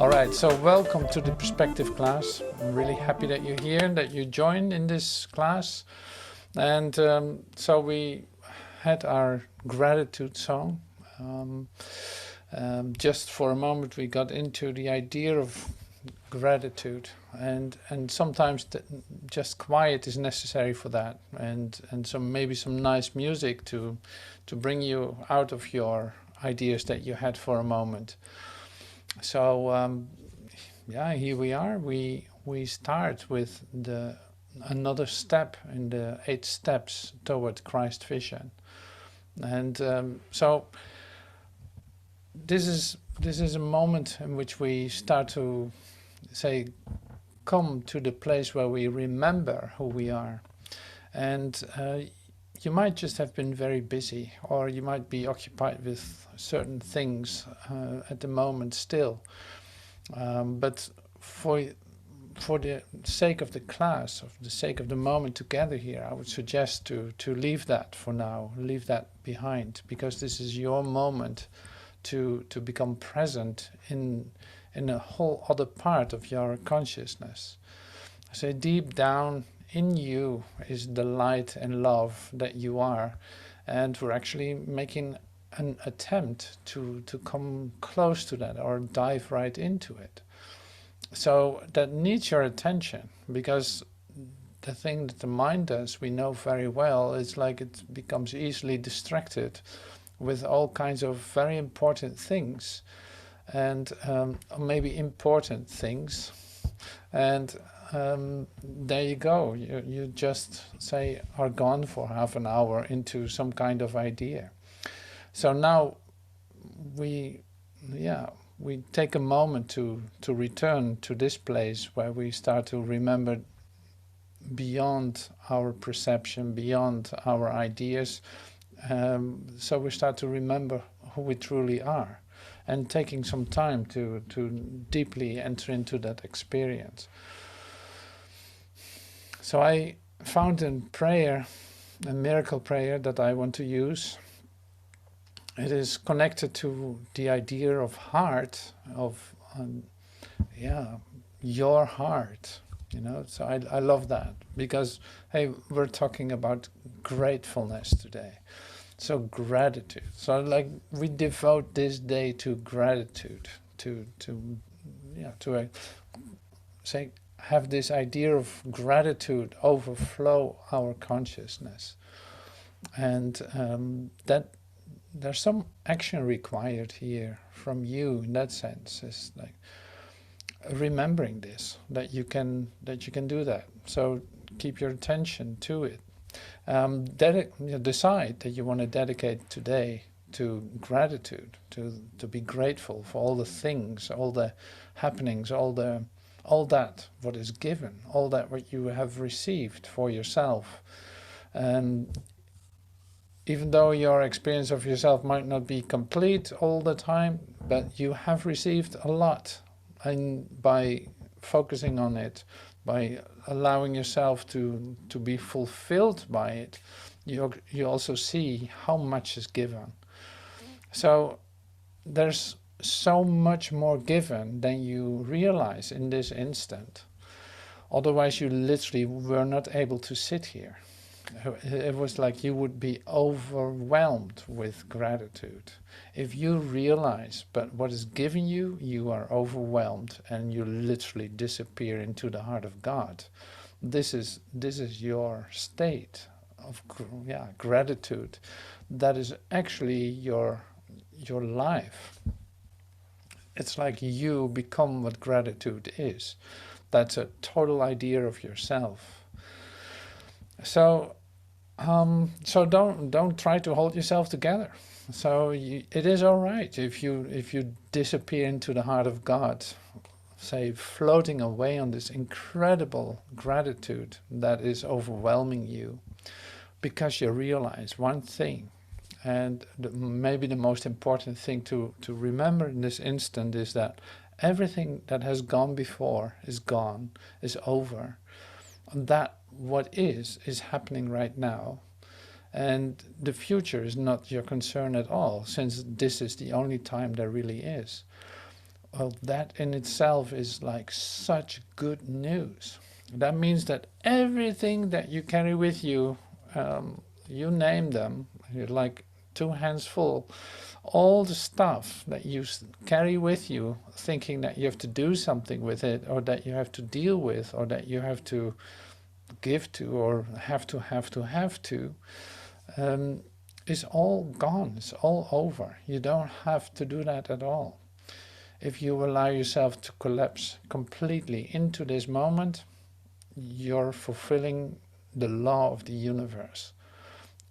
All right, so welcome to the perspective class. I'm really happy that you're here and that you joined in this class. And so we had our gratitude song. Just for a moment we got into the idea of gratitude, and sometimes just quiet is necessary for that, and maybe some nice music to bring you out of your ideas that you had for a moment. So yeah, here we are. We start with another step in the 8 steps toward Christ vision, and so this is a moment in which we start to say, come to the place where we remember who we are. And you might just have been very busy, or you might be occupied with certain things at the moment still. But for the sake of the class, for the sake of the moment together here, I would suggest to leave that for now, leave that behind, because this is your moment to become present in a whole other part of your consciousness. So deep down in you is the light and love that you are, and we're actually making an attempt to come close to that, or dive right into it. So that needs your attention, because the thing that the mind does, we know very well, is like it becomes easily distracted with all kinds of very important things, and maybe important things, and there you go, you just say are gone for half an hour into some kind of idea. So now we take a moment to return to this place where we start to remember beyond our perception, beyond our ideas. So we start to remember who we truly are, and taking some time to deeply enter into that experience. So I found in prayer, a miracle prayer that I want to use. It is connected to the idea of heart, of your heart, so I love that, because hey, we're talking about gratefulness today. So gratitude, so like we devote this day to gratitude, to say, have this idea of gratitude overflow our consciousness, and that there's some action required here from you in that sense. It's like remembering this, that you can do that. So keep your attention to it. Decide that you want to dedicate today to gratitude, to be grateful for all the things, all the happenings, all that what is given, all that what you have received for yourself. And even though your experience of yourself might not be complete all the time, but you have received a lot, and by focusing on it, by allowing yourself to be fulfilled by it, you also see how much is given. So there's so much more given than you realize in this instant. Otherwise you literally were not able to sit here. It was like you would be overwhelmed with gratitude. If you realize but what is given you, you are overwhelmed and you literally disappear into the heart of God. This is your state of gratitude. That is actually your life. It's like you become what gratitude is. That's a total idea of yourself. So don't try to hold yourself together. So it is all right if you disappear into the heart of God, say floating away on this incredible gratitude that is overwhelming you, because you realize one thing, and maybe the most important thing to remember in this instant is that everything that has gone before is gone, is over. That what is happening right now, and the future is not your concern at all, since this is the only time there really is. Well, that in itself is like such good news. That means that everything that you carry with you, you name them, you're like two hands full, all the stuff that you carry with you, thinking that you have to do something with it, or that you have to deal with, or that you have to give to, or have to, is all gone. It's all over. You don't have to do that at all. If you allow yourself to collapse completely into this moment, you're fulfilling the law of the universe.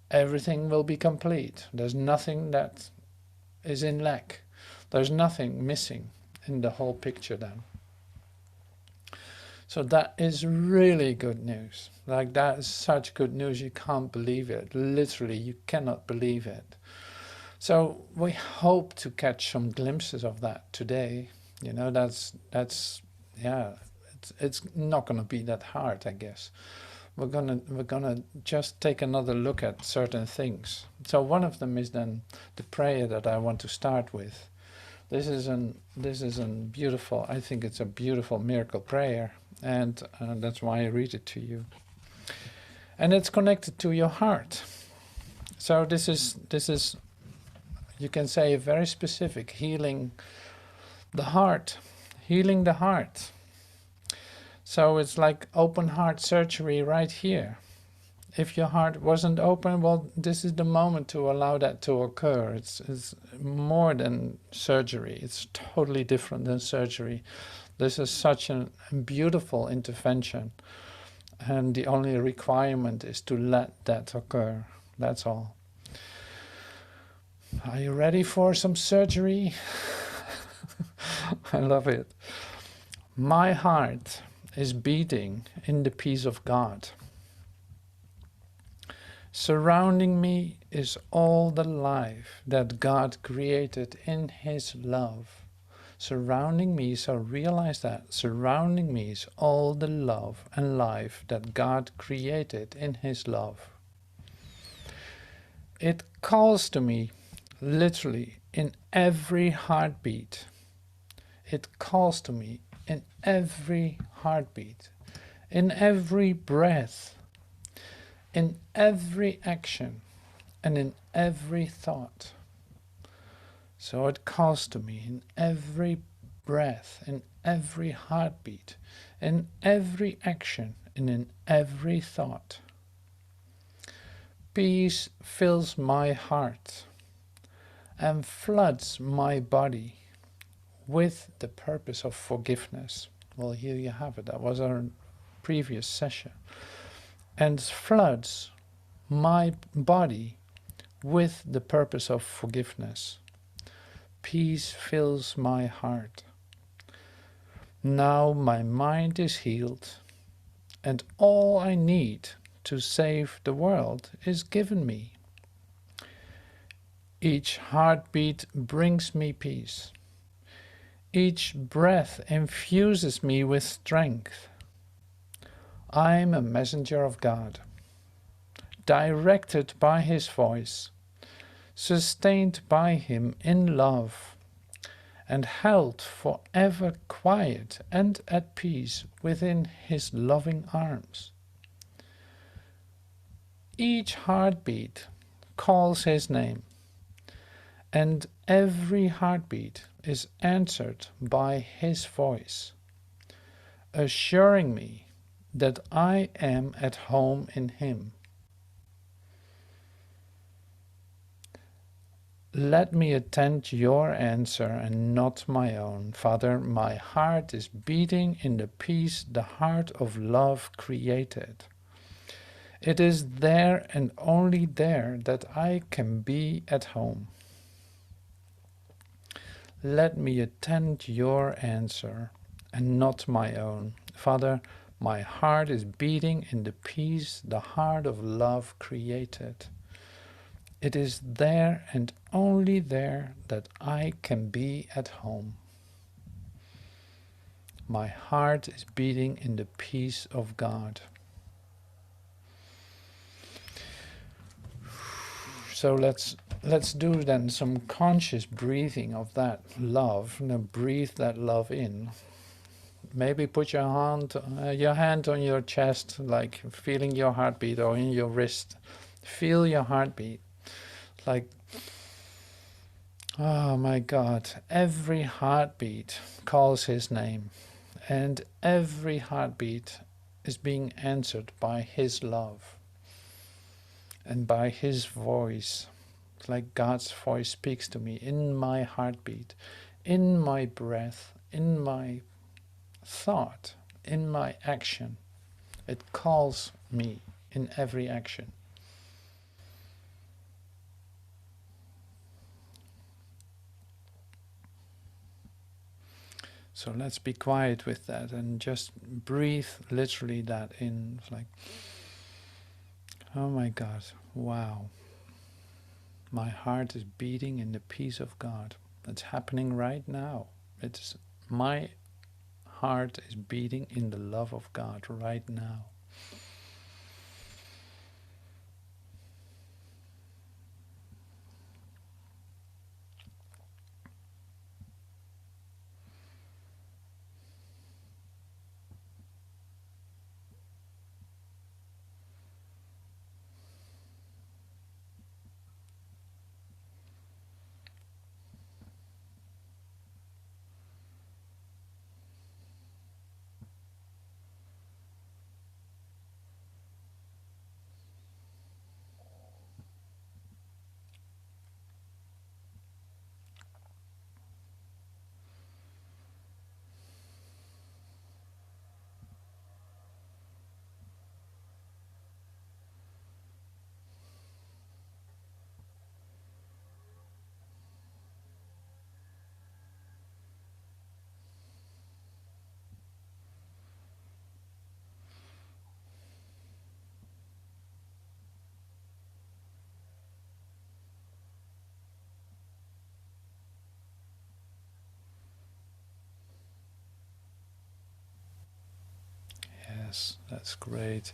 Everything will be complete. There's nothing that is in lack. There's nothing missing in the whole picture then. So that is really good news. Like, that is such good news, you can't believe it. Literally, you cannot believe it. So we hope to catch some glimpses of that today. You know, that's yeah, it's not going to be that hard, I guess. We're gonna just take another look at certain things. So one of them is then the prayer that I want to start with. This is a beautiful, I think it's a beautiful miracle prayer, and that's why I read it to you. And it's connected to your heart. So this is, you can say, very specific, healing the heart. So it's like open heart surgery right here. If your heart wasn't open, well, this is the moment to allow that to occur. It's more than surgery. It's totally different than surgery. This is such a beautiful intervention. And the only requirement is to let that occur. That's all. Are you ready for some surgery? I love it. My heart is beating in the peace of God. Surrounding me is all the life that God created in His love. Surrounding me, so realize that, surrounding me is all the love and life that God created in His love. It calls to me, literally, in every heartbeat. It calls to me in every heartbeat, in every breath, in every action, and in every thought. So it calls to me in every breath, in every heartbeat, in every action, and in every thought. Peace fills my heart and floods my body with the purpose of forgiveness. Well, here you have it. That was our previous session. And floods my body with the purpose of forgiveness. Peace fills my heart. Now my mind is healed, and all I need to save the world is given me. Each heartbeat brings me peace. Each breath infuses me with strength. I'm a messenger of God, directed by His voice, sustained by Him in love, and held forever quiet and at peace within His loving arms. Each heartbeat calls His name, and every heartbeat is answered by His voice, assuring me that I am at home in Him. Let me attend your answer and not my own. Father, my heart is beating in the peace the heart of love created. It is there and only there that I can be at home. Let me attend your answer and not my own. Father, my heart is beating in the peace the heart of love created. It is there and only there that I can be at home. My heart is beating in the peace of God. So let's let's do then some conscious breathing of that love. Breathe that love in. Maybe put your hand on your chest, like feeling your heartbeat, or in your wrist. Feel your heartbeat. Like, oh my God, every heartbeat calls his name, and every heartbeat is being answered by his love and by his voice. It's like God's voice speaks to me in my heartbeat, in my breath, in my thought, in my action. It calls me in every action. So let's be quiet with that and just breathe literally that in. It's like, oh my God, wow. My heart is beating in the peace of God. It's happening right now. It's my heart is beating in the love of God right now. Yes, that's great.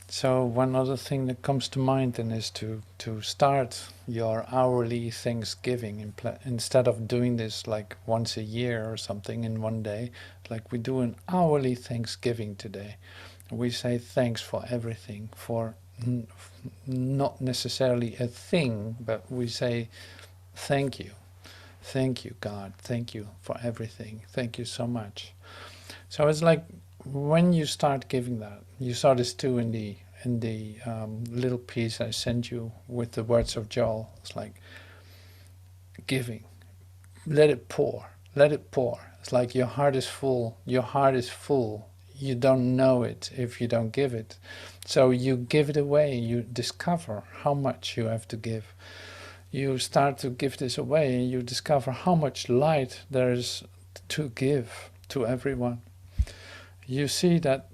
So one other thing that comes to mind then is to start your hourly Thanksgiving instead of doing this like once a year or something in one day. Like we do an hourly Thanksgiving today. We say thanks for everything, for not necessarily a thing, but we say thank you. Thank you, God. Thank you for everything. Thank you so much. So it's like when you start giving that, you saw this too in the little piece I sent you with the words of Joel. It's like giving, let it pour, let it pour. It's like your heart is full. Your heart is full. You don't know it if you don't give it. So you give it away. You discover how much you have to give. You start to give this away, and you discover how much light there is to give to everyone. You see that,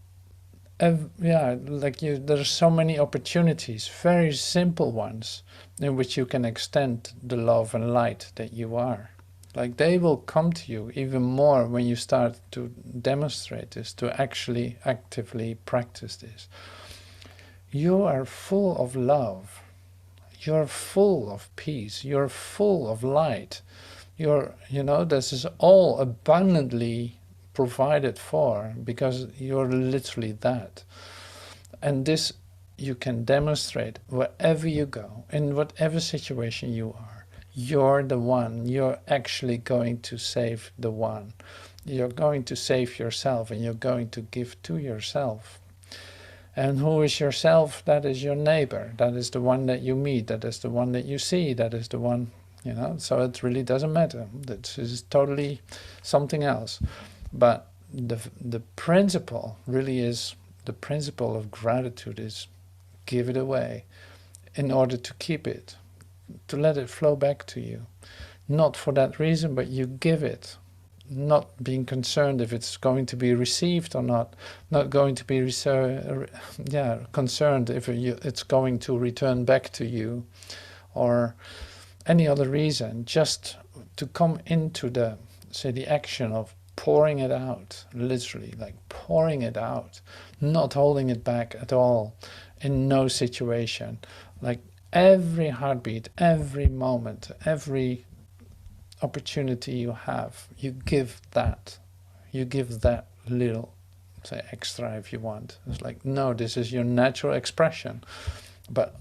there's so many opportunities, very simple ones, in which you can extend the love and light that you are. Like they will come to you even more when you start to demonstrate this, to actually actively practice this. You are full of love. You're full of peace. You're full of light. This is all abundantly provided for because you're literally that. And this you can demonstrate wherever you go, in whatever situation you are. You're the one. You're actually going to save the one. You're going to save yourself, and you're going to give to yourself. And who is yourself? That is your neighbor. That is the one that you meet. That is the one that you see. That is the one, so it really doesn't matter. This is totally something else. But the principle really is, the principle of gratitude is give it away in order to keep it, to let it flow back to you. Not for that reason, but you give it. Not being concerned if it's going to be received or not going to be concerned if it's going to return back to you, or any other reason. Just to come into the action of pouring it out, literally, like pouring it out, not holding it back at all, in no situation, like Every heartbeat, every moment, every opportunity you have, you give that. You give that little, say, extra if you want. It's like, no, this is your natural expression, but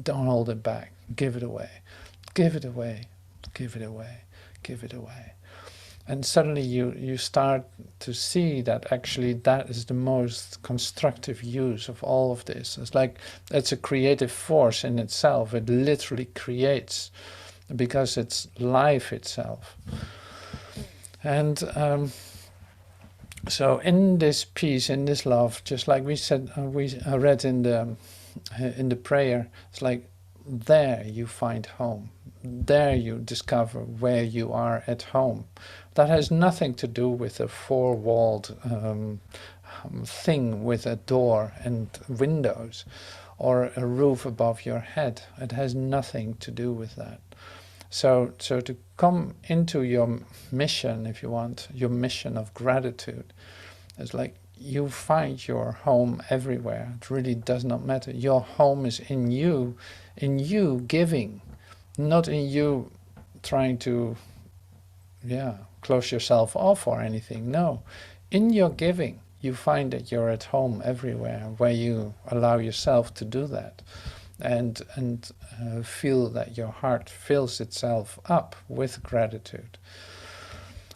don't hold it back. Give it away. Give it away. Give it away. Give it away. And suddenly you start to see that actually that is the most constructive use of all of this. It's like it's a creative force in itself. It literally creates because it's life itself. And so in this peace, in this love, just like we said, we read in the prayer, it's like there you find home. There you discover where you are at home. That has nothing to do with a four-walled thing with a door and windows or a roof above your head. It has nothing to do with that. So to come into your mission, if you want, your mission of gratitude, it's like you find your home everywhere. It really does not matter. Your home is in you giving, not in you trying to, close yourself off or anything. No, in your giving, you find that you're at home everywhere, where you allow yourself to do that, and feel that your heart fills itself up with gratitude.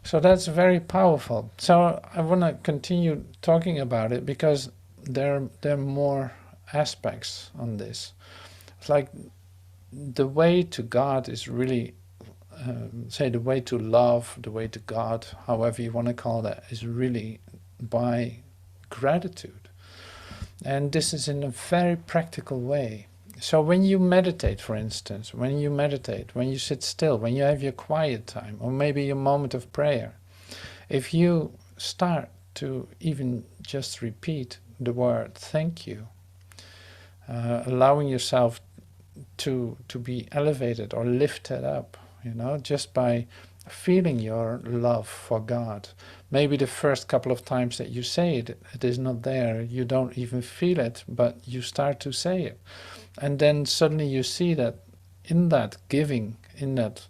So that's very powerful. So I want to continue talking about it because there are more aspects on this. It's like the way to God is really, say the way to love, the way to God, however you want to call that, is really by gratitude. And this is in a very practical way. So when you meditate, for instance, when you sit still, when you have your quiet time, or maybe your moment of prayer, if you start to even just repeat the word thank you, allowing yourself to be elevated or lifted up, just by feeling your love for God. Maybe the first couple of times that you say it, it is not there, you don't even feel it, but you start to say it. And then suddenly you see that in that giving, in that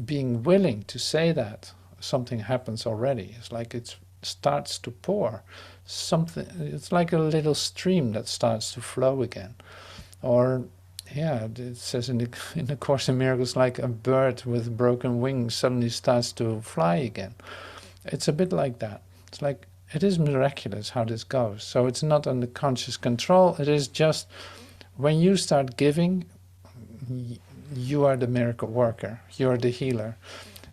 being willing to say that, something happens already. It's like it starts to pour. It's like a little stream that starts to flow again. Or, it says in the Course in Miracles, like a bird with broken wings suddenly starts to fly again. It's a bit like that. It's like, it is miraculous how this goes. So it's not under conscious control. It is just, when you start giving, you are the miracle worker. You are the healer.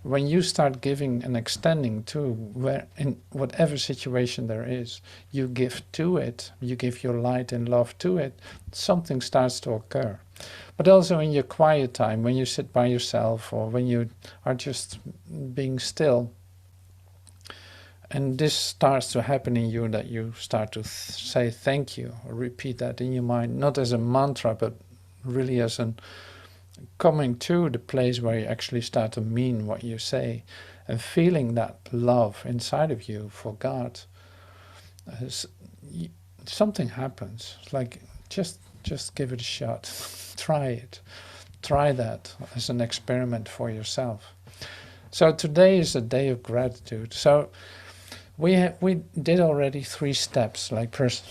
When you start giving and extending to where, in whatever situation there is, you give to it, you give your light and love to it, something starts to occur. But also in your quiet time, when you sit by yourself or when you are just being still, and this starts to happen in you, that you start to say thank you, or repeat that in your mind, not as a mantra, but really as an coming to the place where you actually start to mean what you say, and feeling that love inside of you for God. Something happens. It's like, just give it a shot. Try it. Try that as an experiment for yourself. So today is a day of gratitude. So we did already 3 steps. Like first,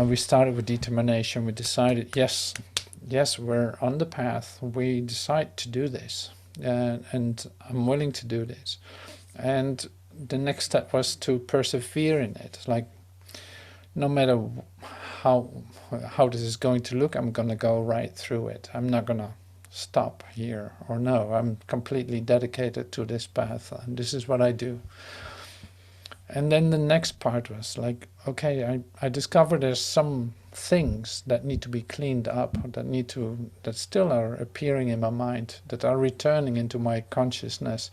we started with determination. We decided, yes, we're on the path. We decide to do this, and I'm willing to do this. And the next step was to persevere in it. Like, no matter how this is going to look, I'm going to go right through it. I'm not going to stop here, or no, I'm completely dedicated to this path, and this is what I do. And then the next part was like, okay, I discovered there's some things that need to be cleaned up, that still are appearing in my mind, that are returning into my consciousness,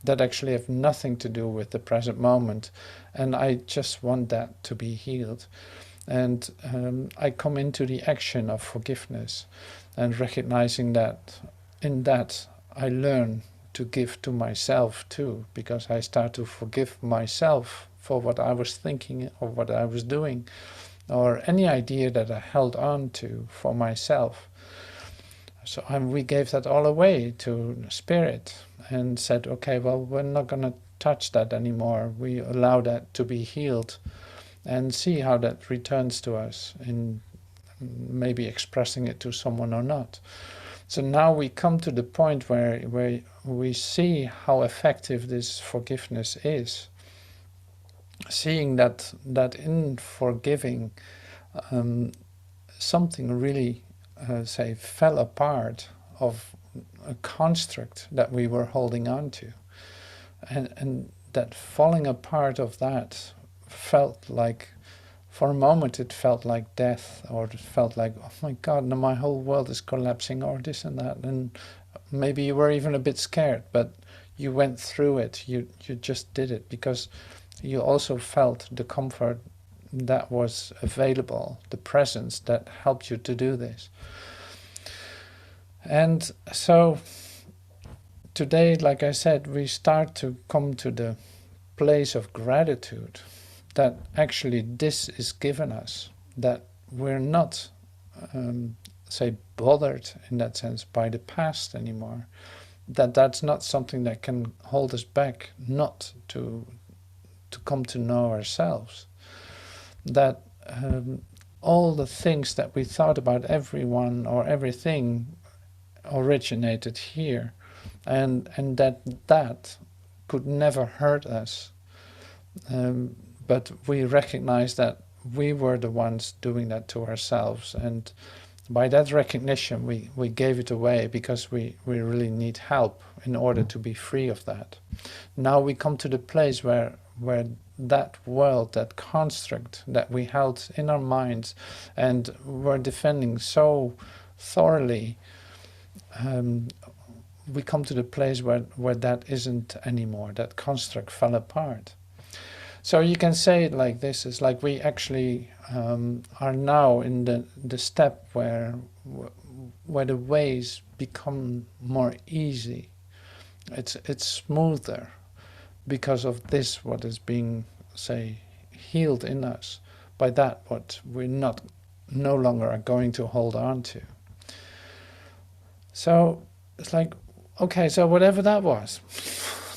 that actually have nothing to do with the present moment, and I just want that to be healed. And I come into the action of forgiveness, and recognizing that in that I learn to give to myself too, because I start to forgive myself for what I was thinking or what I was doing, or any idea that I held on to for myself. So we gave that all away to Spirit and said, okay, well, we're not going to touch that anymore. We allow that to be healed and see how that returns to us in maybe expressing it to someone or not. So now we come to the point where we see how effective this forgiveness is. Seeing that in forgiving, something really, say, fell apart of a construct that we were holding on to. And that falling apart of that felt like, for a moment it felt like death, or it felt like, oh my God, now my whole world is collapsing, or this and that. And maybe you were even a bit scared, but you went through it. You just did it because you also felt the comfort that was available, the presence that helped you to do this. And so today, like I said, we start to come to the place of gratitude that actually this is given us, that we're not, say, bothered in that sense by the past anymore, that that's not something that can hold us back not to come to know ourselves, that all the things that we thought about everyone or everything originated here, and that could never hurt us, but we recognize that we were the ones doing that to ourselves, and by that recognition we gave it away because we really need help in order to be free of that. Now we come to the place where that world, that construct that we held in our minds and were defending so thoroughly, we come to the place where that isn't anymore. That construct fell apart. So you can say it like this: it's like we actually are now in the step where the ways become more easy. It's smoother because of this, what is being, say, healed in us by that what we're no longer are going to hold on to. So it's like, okay, so whatever that was,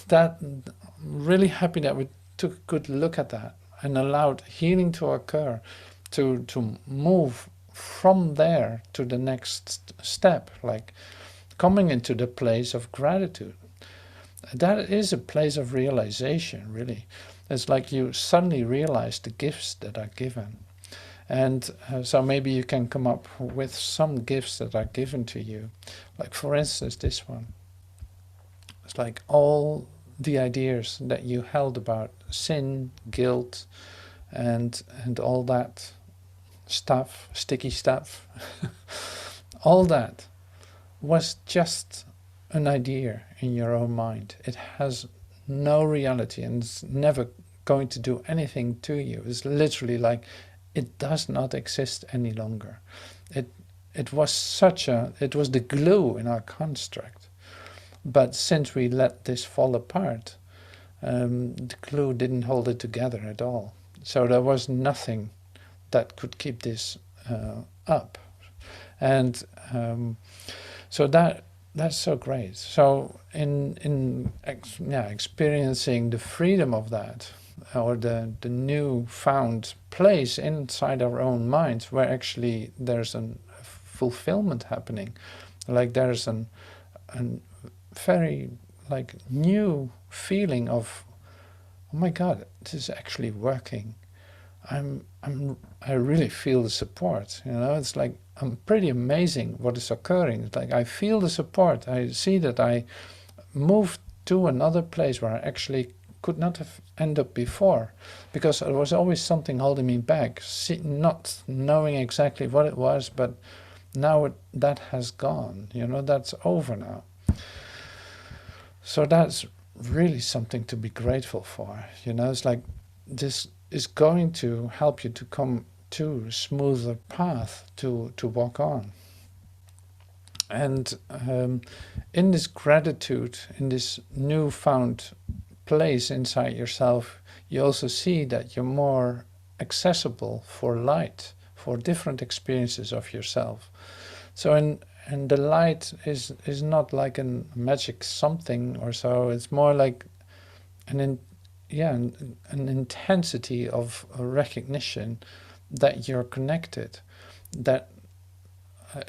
that really happy that we took a good look at that and allowed healing to occur, to move from there to the next step, like coming into the place of gratitude. That is a place of realization, really. It's like you suddenly realize the gifts that are given. And so maybe you can come up with some gifts that are given to you. Like, for instance, this one. It's like all the ideas that you held about sin, guilt, and all that stuff, sticky stuff, all that was just an idea in your own mind. It has no reality and it's never going to do anything to you. It's literally like it does not exist any longer. It was the glue in our construct. But since we let this fall apart, the glue didn't hold it together at all. So there was nothing that could keep this up. And so that's so great. So in experiencing the freedom of that, or the new found place inside our own minds, where actually there's a fulfillment happening, like there's an very like new feeling of, oh my God, this is actually working. I really feel the support. It's like pretty amazing what is occurring. It's like I feel the support. I see that I moved to another place where I actually could not have ended up before, because there was always something holding me back, not knowing exactly what it was, but now that has gone. That's over now. So that's really something to be grateful for. It's like this is going to help you to come to a smoother path to walk on. And in this gratitude, in this newfound place inside yourself, you also see that you're more accessible for light, for different experiences of yourself. So and the light is not like a magic something or so. It's more like an intensity of recognition that you're connected, that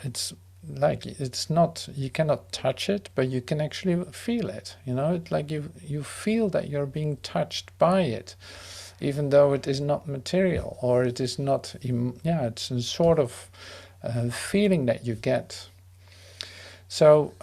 it's like, it's not, you cannot touch it, but you can actually feel it, you know. It's like you feel that you're being touched by it, even though it is not material, or it is not, it's a sort of feeling that you get. So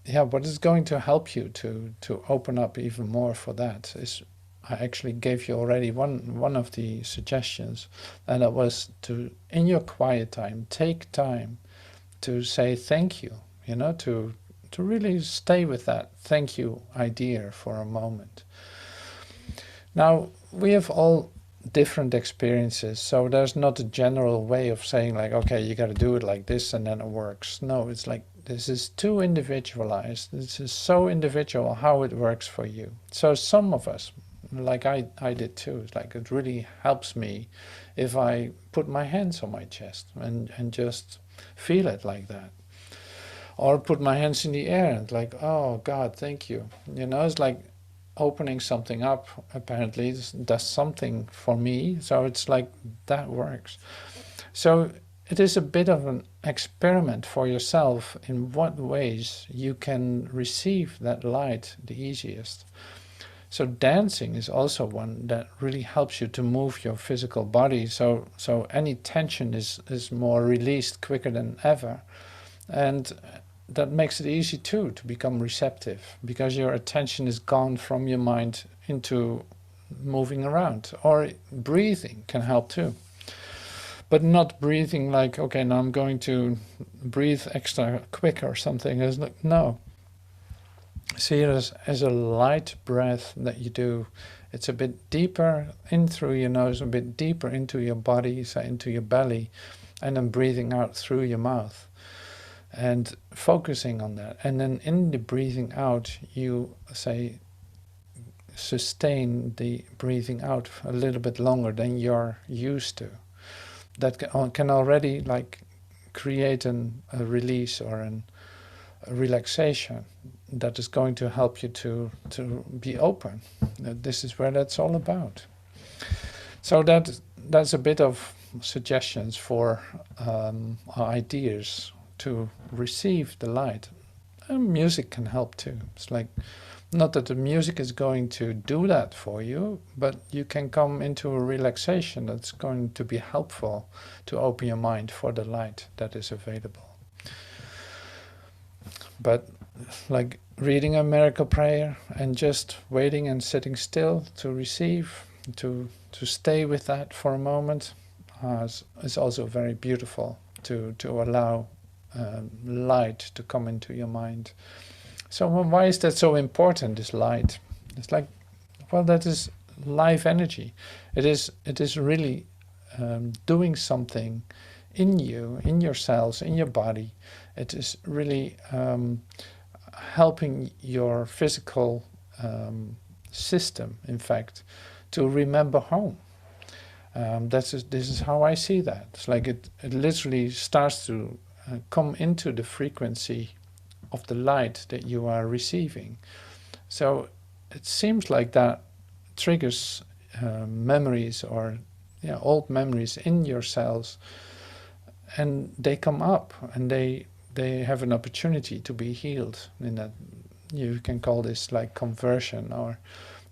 what is going to help you to open up even more for that is, I actually gave you already one of the suggestions, and that was to, in your quiet time, take time to say thank you, you know, to really stay with that thank you idea for a moment. Now, we have all different experiences, so there's not a general way of saying like, okay, you got to do it like this and then it works. No, it's like, this is too individualized. This is so individual how it works for you. So some of us, like I did too, it's like, it really helps me if I put my hands on my chest and just feel it like that. Or put my hands in the air and like, oh God, thank you. You know, it's like opening something up, apparently does something for me. So it's like, that works. So it is a bit of an experiment for yourself in what ways you can receive that light the easiest. So dancing is also one that really helps you to move your physical body. So any tension is more released quicker than ever. And that makes it easy too to become receptive, because your attention is gone from your mind into moving around. Or breathing can help too. But not breathing like, okay, now I'm going to breathe extra quick or something. It's like, no. See it as a light breath that you do. It's a bit deeper in through your nose, a bit deeper into your body, so into your belly, and then breathing out through your mouth. And focusing on that. And then in the breathing out, you say, sustain the breathing out a little bit longer than you're used to. That can already like create a release or a relaxation that is going to help you to be open. This is where that's all about. So that's a bit of suggestions for ideas to receive the light. And music can help too. It's like, not that the music is going to do that for you, but you can come into a relaxation that's going to be helpful to open your mind for the light that is available. But like reading a miracle prayer and just waiting and sitting still to receive, to stay with that for a moment, is also very beautiful to allow light to come into your mind. So why is that so important, this light? It's like, well, that is life energy. It is really doing something in you, in your cells, in your body. It is really helping your physical system, in fact, to remember home. This is how I see that. It's like it literally starts to come into the frequency of the light that you are receiving. So it seems like that triggers memories or old memories in your cells, and they come up and they have an opportunity to be healed. In that, you can call this like conversion, or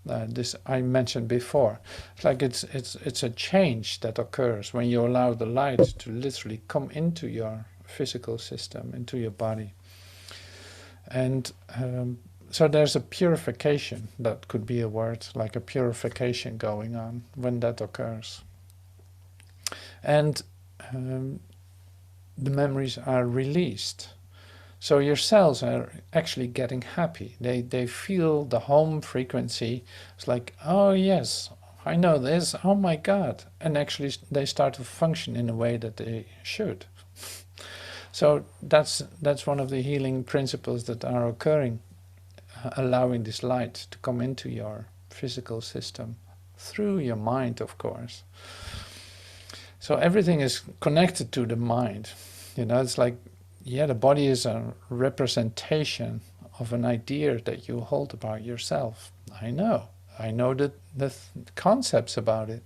this I mentioned before. It's like it's a change that occurs when you allow the light to literally come into your physical system, into your body. And so there's a purification, that could be a word, like a purification going on when that occurs. And the memories are released. So your cells are actually getting happy. They feel the home frequency. It's like, oh yes, I know this, oh my God. And actually they start to function in a way that they should. So that's one of the healing principles that are occurring, allowing this light to come into your physical system, through your mind, of course. So everything is connected to the mind. It's like, yeah, the body is a representation of an idea that you hold about yourself. I know the concepts about it,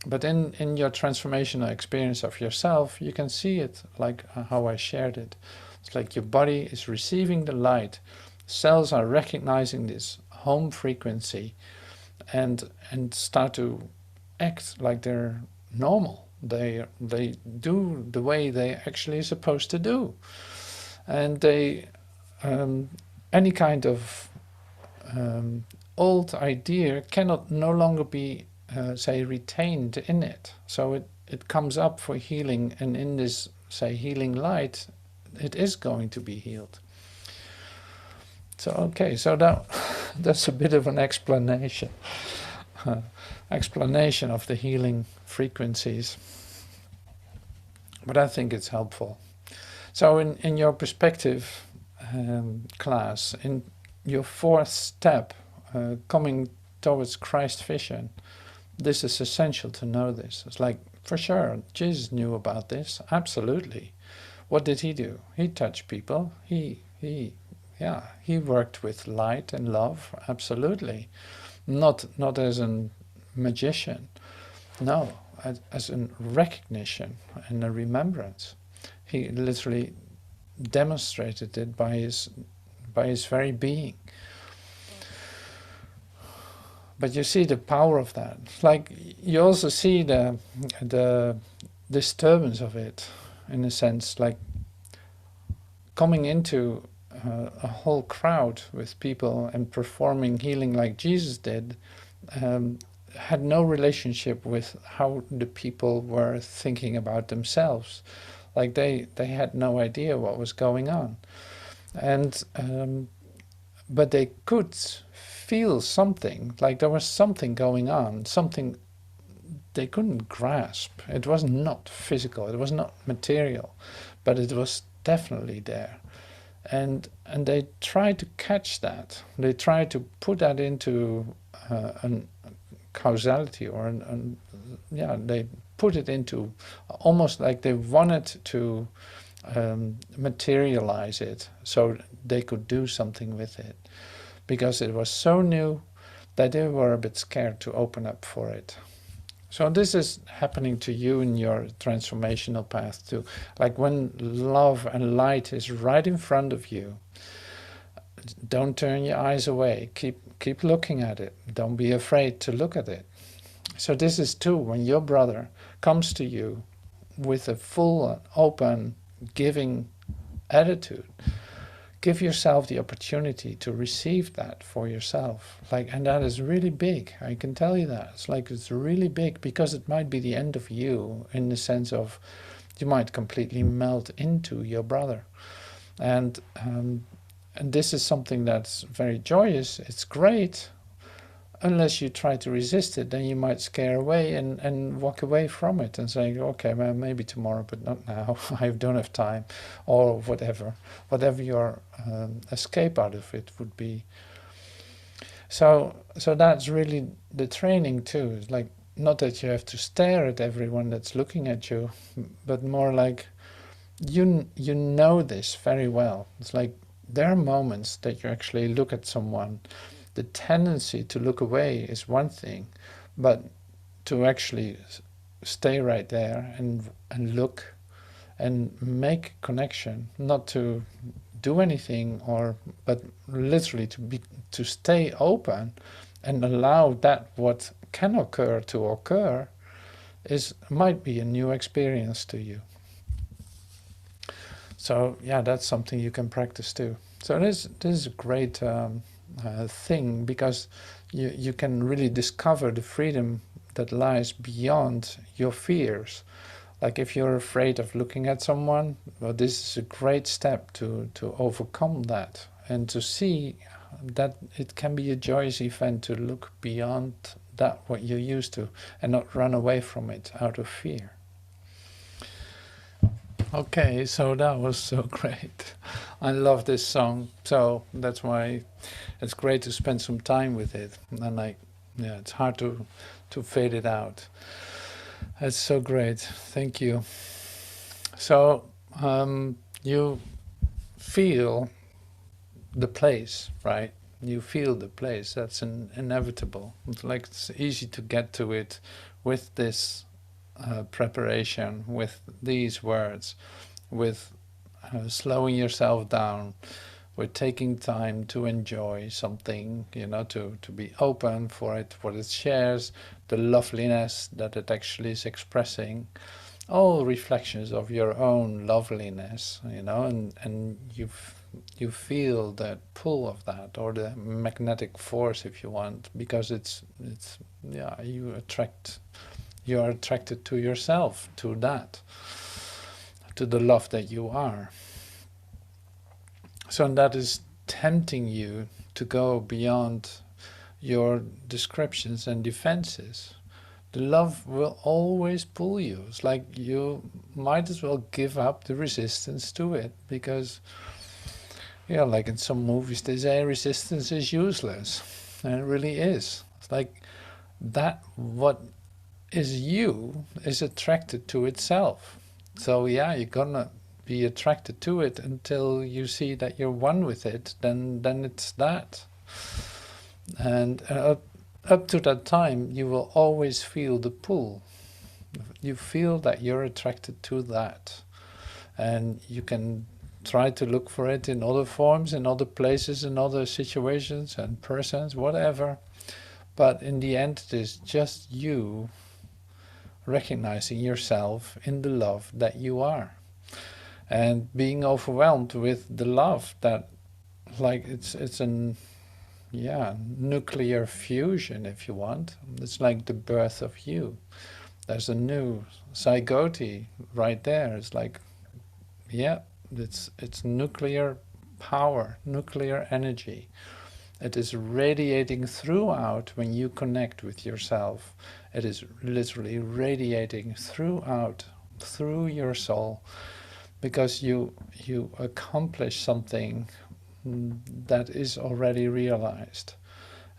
but in your transformational experience of yourself, you can see it like how I shared it. It's like your body is receiving the light, cells are recognizing this home frequency, and start to act like they're normal. They do the way they actually supposed to do, and they any kind of old idea cannot no longer be say retained in it. So it comes up for healing, and in this say healing light, it is going to be healed. So okay, so that's a bit of an explanation. Explanation of the healing frequencies, but I think it's helpful. So in your perspective class, in your fourth step, coming towards Christ vision, this is essential to know this. It's like, for sure, Jesus knew about this, absolutely. What did he do? He touched people, he worked with light and love, absolutely. Not as a magician, no, as a recognition and a remembrance. He literally demonstrated it by his very being. But you see the power of that. Like, you also see the disturbance of it, in a sense, like coming into a whole crowd with people and performing healing like Jesus did, had no relationship with how the people were thinking about themselves. Like they had no idea what was going on, and but they could feel something, like there was something going on, something they couldn't grasp. It was not physical, it was not material, but it was definitely there. And they tried to catch that. They tried to put that into a causality, or they put it into almost like they wanted to materialize it so they could do something with it, because it was so new that they were a bit scared to open up for it. So this is happening to you in your transformational path too. Like when love and light is right in front of you, don't turn your eyes away. Keep looking at it. Don't be afraid to look at it. So this is too, when your brother comes to you with a full, open, giving attitude, give yourself the opportunity to receive that for yourself. And that is really big. I can tell you that. It's really big, because it might be the end of you, in the sense of you might completely melt into your brother. And this is something that's very joyous. It's great. Unless you try to resist it, then you might scare away and walk away from it and say, okay, well, maybe tomorrow, but not now. I don't have time, or whatever your escape out of it would be. So that's really the training too. It's like, not that you have to stare at everyone that's looking at you, but more like you know this very well. It's like there are moments that you actually look at someone. The tendency to look away is one thing, but to actually stay right there and look and make connection, not to do anything, but literally to stay open and allow that what can occur to occur, might be a new experience to you. So yeah, that's something you can practice too. So this is a great thing, because you can really discover the freedom that lies beyond your fears. Like if you're afraid of looking at someone, well, this is a great step to overcome that, and to see that it can be a joyous event to look beyond that what you're used to, and not run away from it out of fear. Okay, so that was so great. I love this song, so that's why it's great to spend some time with it. And it's hard to fade it out. It's so great. Thank you. So you feel the place, right? You feel the place. That's inevitable. It's like it's easy to get to it with this preparation, with these words, with slowing yourself down, with taking time to enjoy something, to be open for it, what it shares, the loveliness that it actually is expressing, all reflections of your own loveliness, and you feel the pull of that, or the magnetic force, if you want, because it's yeah, you are attracted to yourself, to that, to the love that you are. So that is tempting you to go beyond your descriptions and defenses. The love will always pull you. It's like you might as well give up the resistance to it, because, like in some movies they say resistance is useless. And it really is. It's like that what is you is attracted to itself. So yeah, you're gonna be attracted to it until you see that you're one with it, then it's that. And up to that time, you will always feel the pull. You feel that you're attracted to that. And you can try to look for it in other forms, in other places, in other situations and persons, whatever. But in the end, it is just you recognizing yourself in the love that you are. And being overwhelmed with the love that, like, it's an nuclear fusion, if you want. It's like the birth of you. There's a new zygote right there. It's like, it's nuclear power, nuclear energy. It is radiating throughout when you connect with yourself. It is literally radiating throughout, through your soul, because you accomplish something that is already realized.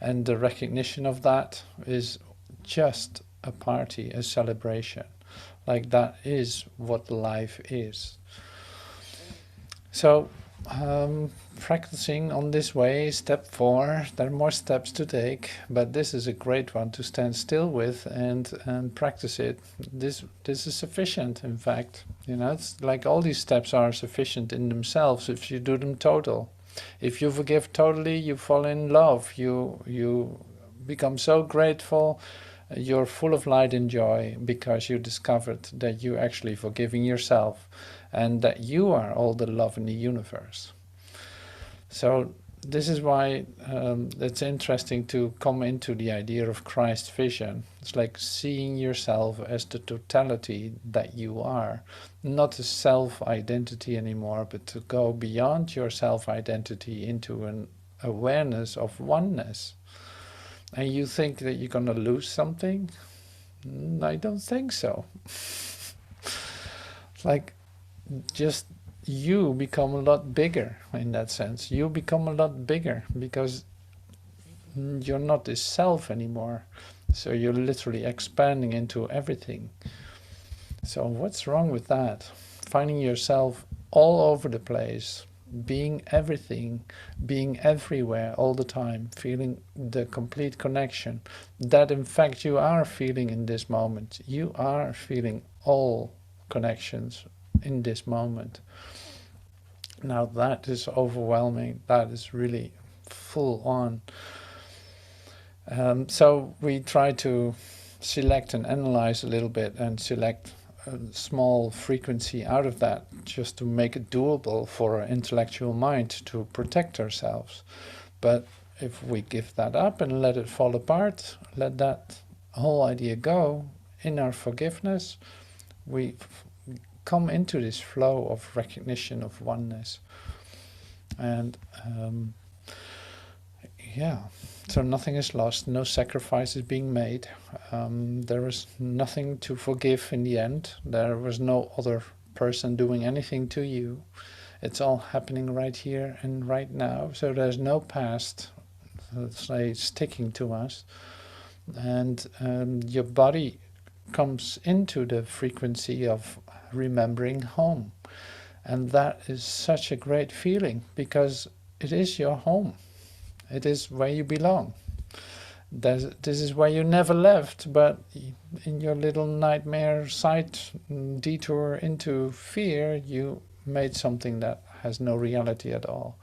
And the recognition of that is just a party, a celebration. Like that is what life is. So practicing on this way, step 4, there are more steps to take, but this is a great one to stand still with and practice it. This is sufficient, in fact. It's like all these steps are sufficient in themselves if you do them total. If you forgive totally, you fall in love, you become so grateful, you're full of light and joy because you discovered that you actually forgiving yourself and that you are all the love in the universe. So this is why it's interesting to come into the idea of Christ vision. It's like seeing yourself as the totality that you are, not a self-identity anymore, but to go beyond your self-identity into an awareness of oneness. And you think that you're going to lose something? I don't think so. It's like just you become a lot bigger in that sense. You become a lot bigger because you're not this self anymore. So you're literally expanding into everything. So what's wrong with that? Finding yourself all over the place, being everything, being everywhere all the time, feeling the complete connection that in fact you are feeling in this moment. You are feeling all connections in this moment. Now that is overwhelming. That is really full on. So we try to select and analyze a little bit and select a small frequency out of that just to make it doable for our intellectual mind to protect ourselves. But if we give that up and let it fall apart, let that whole idea go, in our forgiveness, we come into this flow of recognition of oneness. And so nothing is lost, no sacrifice is being made. There is nothing to forgive in the end. There was no other person doing anything to you. It's all happening right here and right now. So there's no past, let's say, sticking to us. And your body comes into the frequency of remembering home. And that is such a great feeling because it is your home. It is where you belong. This is where you never left, but in your little nightmare side detour into fear, you made something that has no reality at all.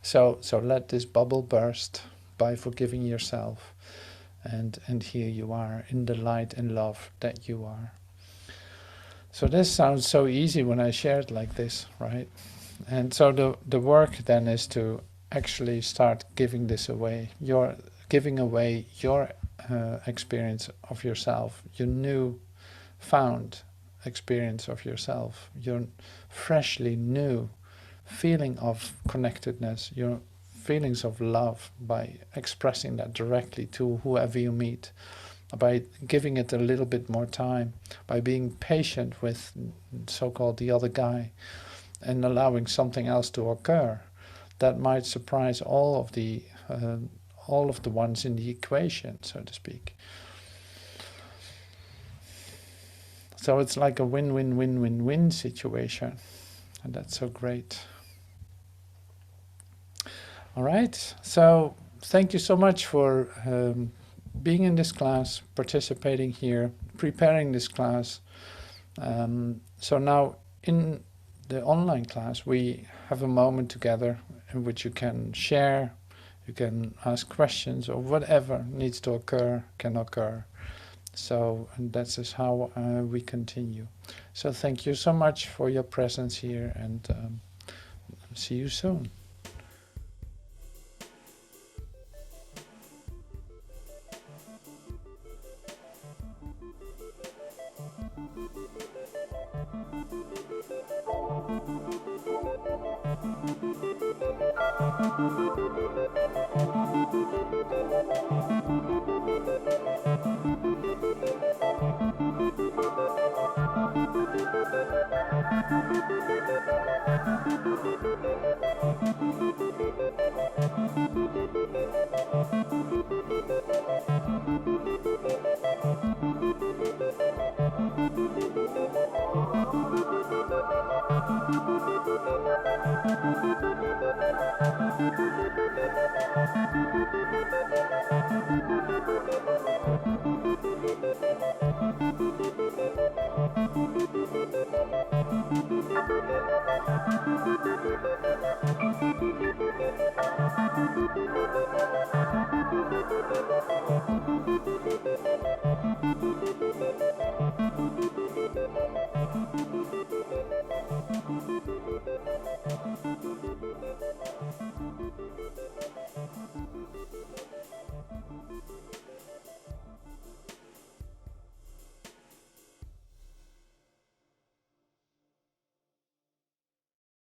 So let this bubble burst by forgiving yourself, and here you are in the light and love that you are. So this sounds so easy when I share it like this, right? And so the work then is to actually start giving this away. You're giving away your experience of yourself, your new found experience of yourself, your freshly new feeling of connectedness, your feelings of love, by expressing that directly to whoever you meet, by giving it a little bit more time, by being patient with so-called the other guy, and allowing something else to occur that might surprise all of the ones in the equation, so to speak. So it's like a win-win-win-win-win situation, and that's so great. All right, so thank you so much for being in this class, participating here, preparing this class. So now in the online class, we have a moment together in which you can share, you can ask questions, or whatever needs to occur can occur. So, and that's just how we continue. So thank you so much for your presence here, and see you soon.